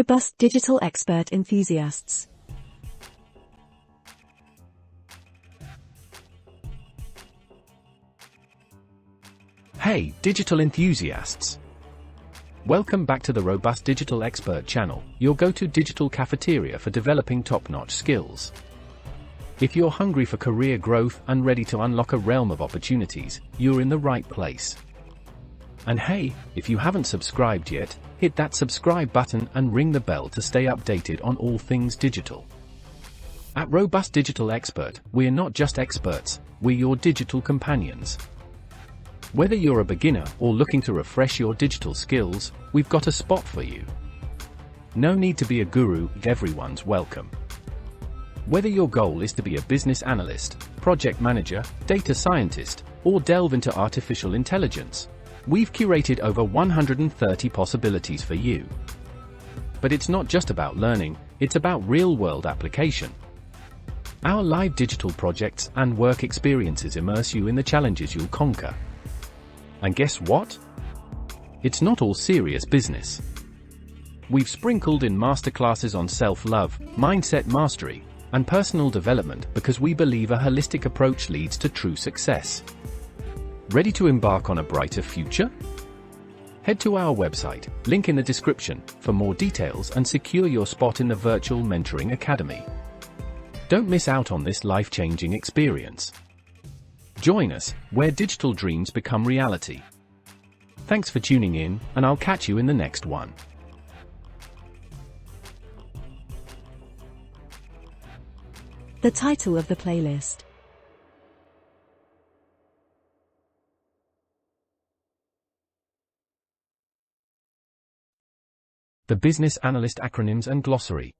Robust digital expert enthusiasts. Hey, digital enthusiasts! Welcome back to the Robust Digital Expert channel, your go-to digital cafeteria for developing top-notch skills. If you're hungry for career growth and ready to unlock a realm of opportunities, you're in the right place. And hey, if you haven't subscribed yet, hit that subscribe button and ring the bell to stay updated on all things digital. At Robust Digital Expert, we're not just experts, we're your digital companions. Whether you're a beginner or looking to refresh your digital skills, we've got a spot for you. No need to be a guru, everyone's welcome. Whether your goal is to be a business analyst, project manager, data scientist, or delve into artificial intelligence, we've curated over 130 possibilities for you. But it's not just about learning, it's about real-world application. Our live digital projects and work experiences immerse you in the challenges you'll conquer. And guess what? It's not all serious business. We've sprinkled in masterclasses on self-love, mindset mastery, and personal development because we believe a holistic approach leads to true success. Ready to embark on a brighter future? Head to our website, link in the description, for more details and secure your spot in the Virtual Mentoring Academy. Don't miss out on this life-changing experience. Join us, where digital dreams become reality. Thanks for tuning in, and I'll catch you in the next one. The title of the playlist. The Business Analyst Acronyms and Glossary.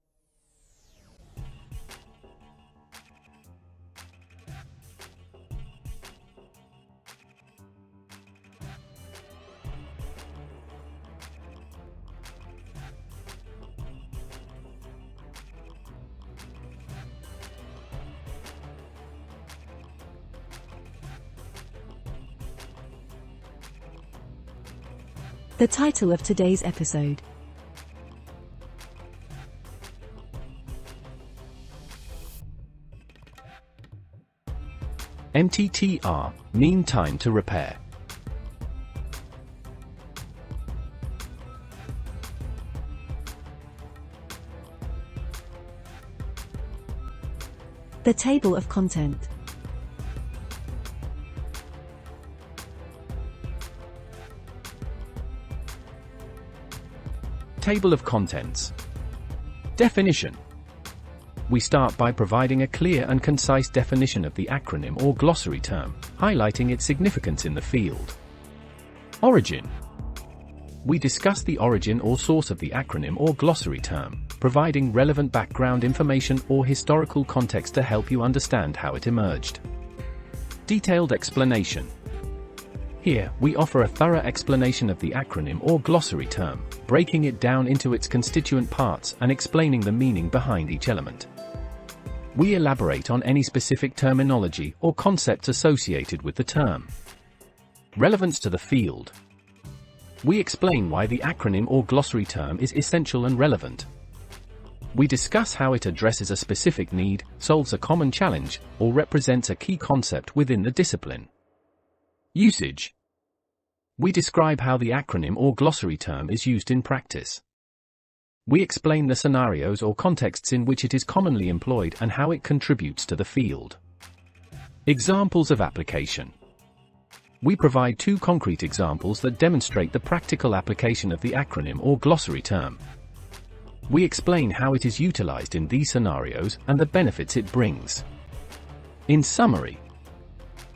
The title of today's episode. MTTR, mean time to repair. The table of content. Table of contents. Definition. We start by providing a clear and concise definition of the acronym or glossary term, highlighting its significance in the field. Origin. We discuss the origin or source of the acronym or glossary term, providing relevant background information or historical context to help you understand how it emerged. Detailed explanation. Here, we offer a thorough explanation of the acronym or glossary term, breaking it down into its constituent parts and explaining the meaning behind each element. We elaborate on any specific terminology or concepts associated with the term. Relevance to the field. We explain why the acronym or glossary term is essential and relevant. We discuss how it addresses a specific need, solves a common challenge, or represents a key concept within the discipline. Usage. We describe how the acronym or glossary term is used in practice. We explain the scenarios or contexts in which it is commonly employed and how it contributes to the field. Examples of application. We provide two concrete examples that demonstrate the practical application of the acronym or glossary term. We explain how it is utilized in these scenarios and the benefits it brings. In summary,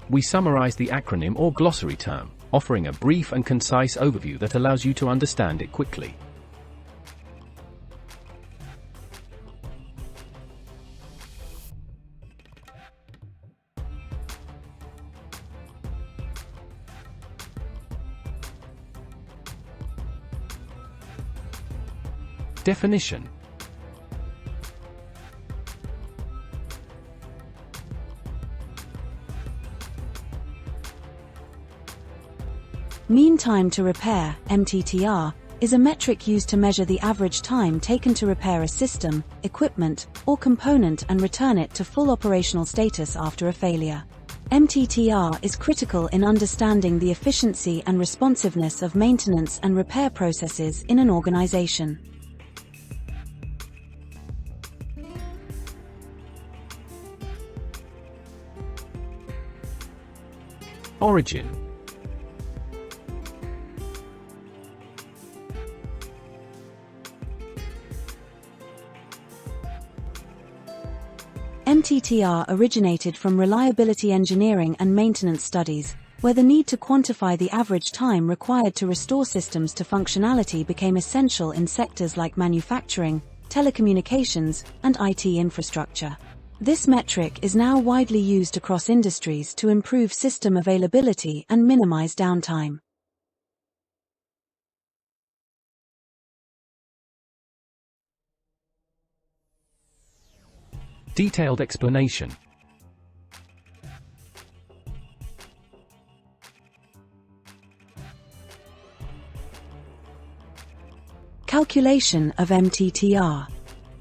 we summarize the acronym or glossary term, offering a brief and concise overview that allows you to understand it quickly. Definition. Mean time to repair, MTTR, is a metric used to measure the average time taken to repair a system, equipment, or component and return it to full operational status after a failure. MTTR is critical in understanding the efficiency and responsiveness of maintenance and repair processes in an organization. Origin. MTTR originated from reliability engineering and maintenance studies, where the need to quantify the average time required to restore systems to functionality became essential in sectors like manufacturing, telecommunications, and IT infrastructure. This metric is now widely used across industries to improve system availability and minimize downtime. Detailed explanation. Calculation of MTTR.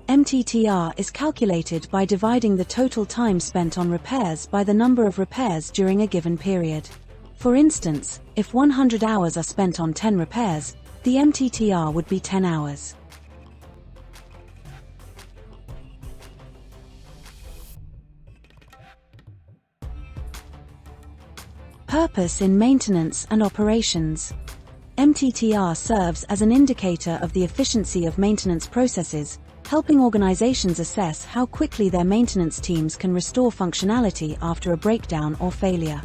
MTTR is calculated by dividing the total time spent on repairs by the number of repairs during a given period. For instance, if 100 hours are spent on 10 repairs, the MTTR would be 10 hours. Purpose in maintenance and operations. MTTR serves as an indicator of the efficiency of maintenance processes, helping organizations assess how quickly their maintenance teams can restore functionality after a breakdown or failure.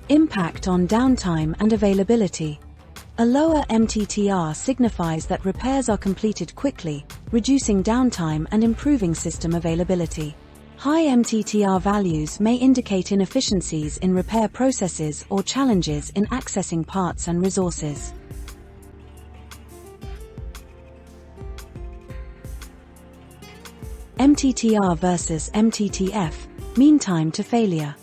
Impact on downtime and availability. A lower MTTR signifies that repairs are completed quickly, reducing downtime and improving system availability. High MTTR values may indicate inefficiencies in repair processes or challenges in accessing parts and resources. MTTR versus MTTF, mean time to failure.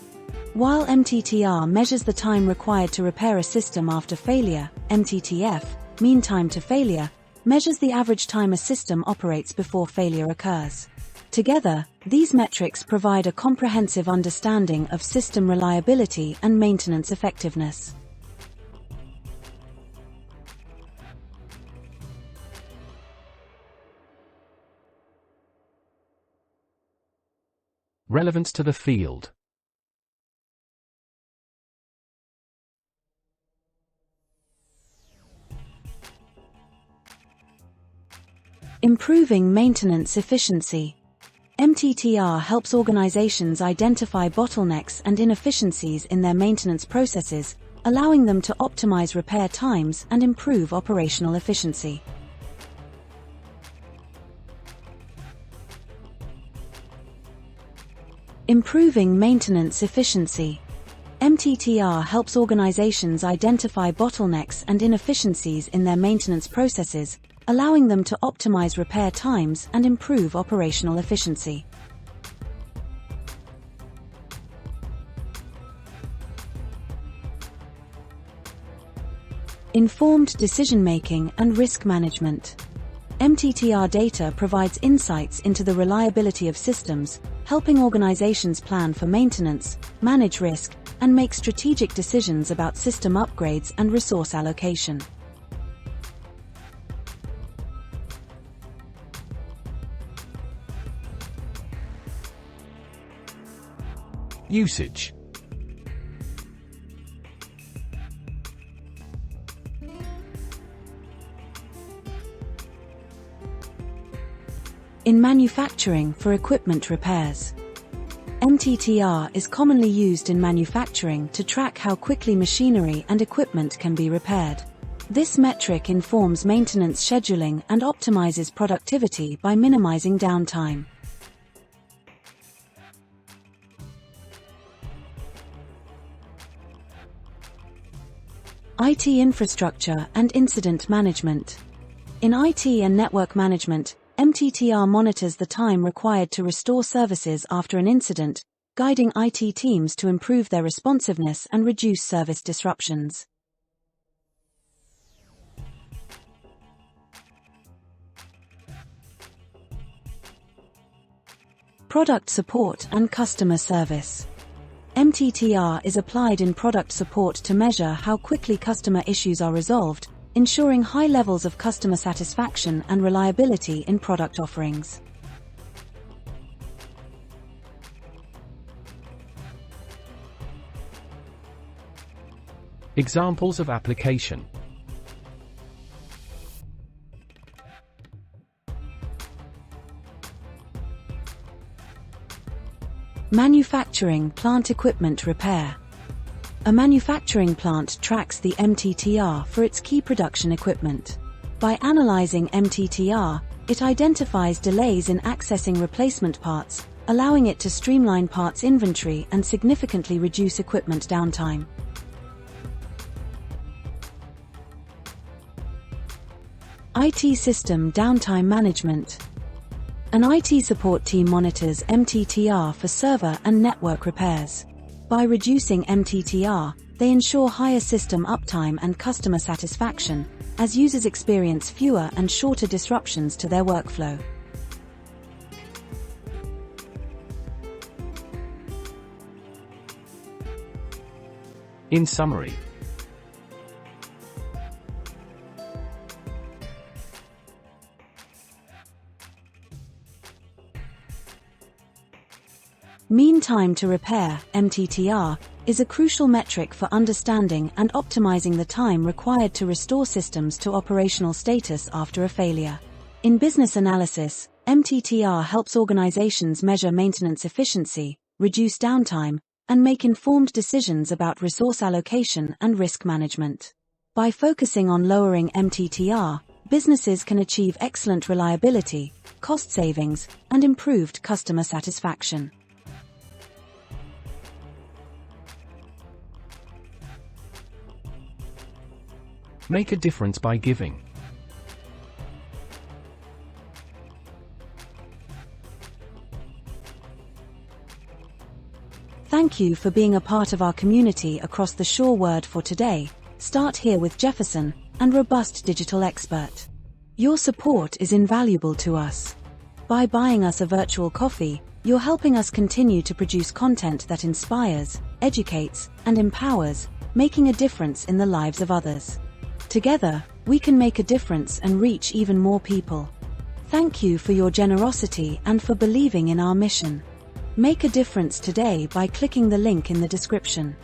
While MTTR measures the time required to repair a system after failure, MTTF, mean time to failure, measures the average time a system operates before failure occurs. Together, these metrics provide a comprehensive understanding of system reliability and maintenance effectiveness. Relevance to the field. Improving maintenance efficiency. MTTR helps organizations identify bottlenecks and inefficiencies in their maintenance processes, allowing them to optimize repair times and improve operational efficiency. Improving maintenance efficiency. MTTR helps organizations identify bottlenecks and inefficiencies in their maintenance processes, allowing them to optimize repair times and improve operational efficiency. Informed decision-making and risk management. MTTR data provides insights into the reliability of systems, helping organizations plan for maintenance, manage risk, and make strategic decisions about system upgrades and resource allocation. Usage. In manufacturing for equipment repairs. MTTR is commonly used in manufacturing to track how quickly machinery and equipment can be repaired. This metric informs maintenance scheduling and optimizes productivity by minimizing downtime. IT infrastructure and incident management. In IT and network management, MTTR monitors the time required to restore services after an incident, guiding IT teams to improve their responsiveness and reduce service disruptions. Product support and customer service. MTTR is applied in product support to measure how quickly customer issues are resolved, ensuring high levels of customer satisfaction and reliability in product offerings. Examples of application. Manufacturing plant equipment repair. A manufacturing plant tracks the MTTR for its key production equipment. By analyzing MTTR, it identifies delays in accessing replacement parts, allowing it to streamline parts inventory and significantly reduce equipment downtime. IT system downtime management. An IT support team monitors MTTR for server and network repairs. By reducing MTTR, they ensure higher system uptime and customer satisfaction, as users experience fewer and shorter disruptions to their workflow. In summary, Mean time to repair, MTTR, is a crucial metric for understanding and optimizing the time required to restore systems to operational status after a failure. In business analysis, MTTR helps organizations measure maintenance efficiency, reduce downtime, and make informed decisions about resource allocation and risk management. By focusing on lowering MTTR, businesses can achieve excellent reliability, cost savings, and improved customer satisfaction. make a difference by giving. Thank you for being a part of our community across the Sure Word for today. Start here with Jefferson, and robust digital expert. Your support is invaluable to us. By buying us a virtual coffee, you're helping us continue to produce content that inspires, educates, and empowers, making a difference in the lives of others. Together, we can make a difference and reach even more people. Thank you for your generosity and for believing in our mission. Make a difference today by clicking the link in the description.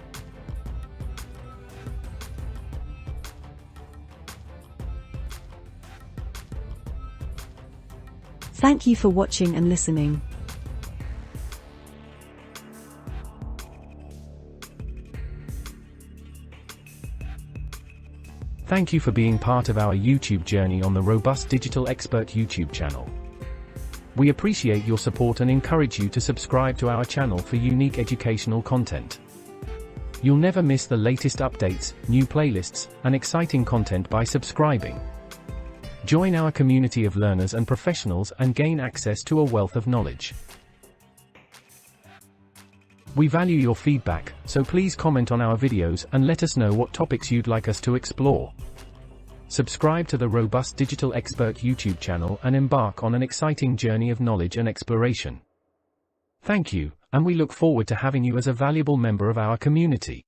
Thank you for watching and listening. Thank you for being part of our YouTube journey on the Robust Digital Expert YouTube channel. We appreciate your support and encourage you to subscribe to our channel for unique educational content. You'll never miss the latest updates, new playlists, and exciting content by subscribing. Join our community of learners and professionals and gain access to a wealth of knowledge. We value your feedback, so please comment on our videos and let us know what topics you'd like us to explore. Subscribe to the Robust Digital Expert YouTube channel and embark on an exciting journey of knowledge and exploration. Thank you, and we look forward to having you as a valuable member of our community.